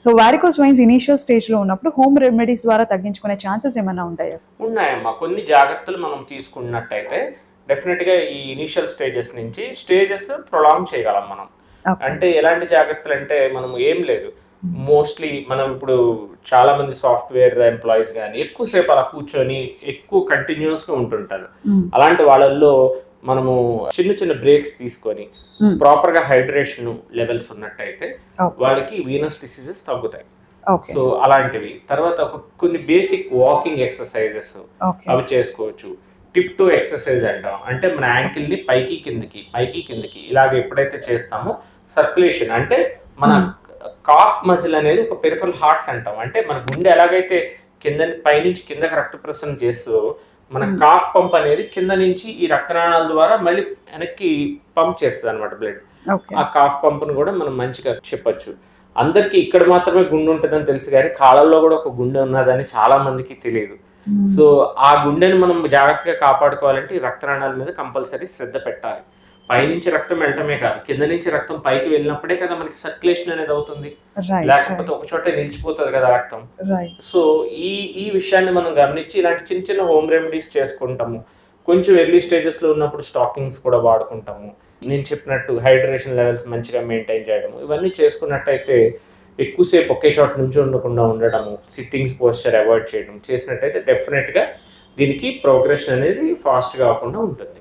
So varicose veins initial stage లో ఉన్నప్పుడు home remedies ద్వారా తగ్గించుకునే ఛాన్సెస్ ఏమైనా ఉంటాయా? ఉన్నాయమ్మా. కొన్ని జాగ్రత్తలు మనం తీసుకున్నట్టయితే డెఫినెట్ గా ఈ ఇనిషియల్ స్టేజెస్ నుంచి స్టేజెస్ ప్రొలాంగ్ చేయగలం మనం. అంటే ఎలాంటి జాగ్రత్తలు అంటే మనం ఏం లేదు, మోస్ట్లీ మనం ఇప్పుడు చాలా మంది సాఫ్ట్వేర్ ఎంప్లాయీస్ కానీ ఎక్కువసేపు అలా కూర్చొని ఎక్కువ కంటిన్యూస్ గా ఉంటుంటారు. అలాంటి వాళ్ళల్లో మనము చిన్న చిన్న బ్రేక్స్ తీసుకొని ప్రాపర్ గా హైడ్రేషన్ లెవెల్స్ ఉన్నట్టయితే వాళ్ళకి వీనస్ డిసీజెస్ తగ్గుతాయి. సో అలాంటివి. తర్వాత కొన్ని బేసిక్ వాకింగ్ ఎక్సర్సైజెస్ అవి చేసుకోవచ్చు. టిప్ టు ఎక్సర్సైజ్ అంటాం, అంటే మన యాంకిల్ ని పైకి కిందకి ఇలాగ ఎప్పుడైతే చేస్తామో సర్క్యులేషన్, అంటే మన కాఫ్ మజిల్ అనేది ఒక పెరిఫరల్ హార్ట్స్ అంటాం. అంటే మన గుండె ఎలాగైతే పైనుంచి కిందకి రక్త ప్రసరణ చేస్తూ మన కాఫ్ పంప్ అనేది కింద నుంచి ఈ రక్తనాళాల ద్వారా మళ్ళీ వెనక్కి పంప్ చేస్తుంది అనమాట బ్లడ్. ఆ కాఫ్ పంప్ను కూడా మనం మంచిగా చెప్పచ్చు. అందరికి ఇక్కడ మాత్రమే గుండె ఉంటుందని తెలుసు కానీ కాళ్ళల్లో కూడా ఒక గుండె ఉన్నదని చాలా మందికి తెలియదు. సో ఆ గుండెని మనం జాగ్రత్తగా కాపాడుకోవాలంటే ఈ రక్తనాళాల మీద కంపల్సరీ శ్రద్ధ పెట్టాలి. పైనుంచి రక్తం వెళ్ళటమే కాదు, కింద నుంచి రక్తం పైకి వెళ్ళినప్పుడే కదా మనకి సర్క్యులేషన్ అనేది అవుతుంది, లేకపోతే ఒక చోట నిలిచిపోతుంది కదా రక్తం. సో ఈ విషయాన్ని మనం గమనించి ఇలాంటి చిన్న చిన్న హోమ్ రెమెడీస్ చేసుకుంటాము. కొంచెం ఎర్లీ స్టేజెస్ లో ఉన్నప్పుడు స్టాకింగ్స్ కూడా వాడుకుంటాము. నేను చెప్పినట్టు హైడ్రేషన్ లెవెల్స్ మంచిగా మెయింటైన్ చేయడము, ఇవన్నీ చేసుకున్నట్టయితే ఎక్కువసేపు ఒకే చోట నుంచి ఉండకుండా ఉండడము, సిట్టింగ్స్ పోస్చర్ అవాయిడ్ చేయడం చేసినట్టయితే డెఫినెట్గా దీనికి ప్రోగ్రెషన్ అనేది ఫాస్ట్ కాకుండా ఉంటుంది.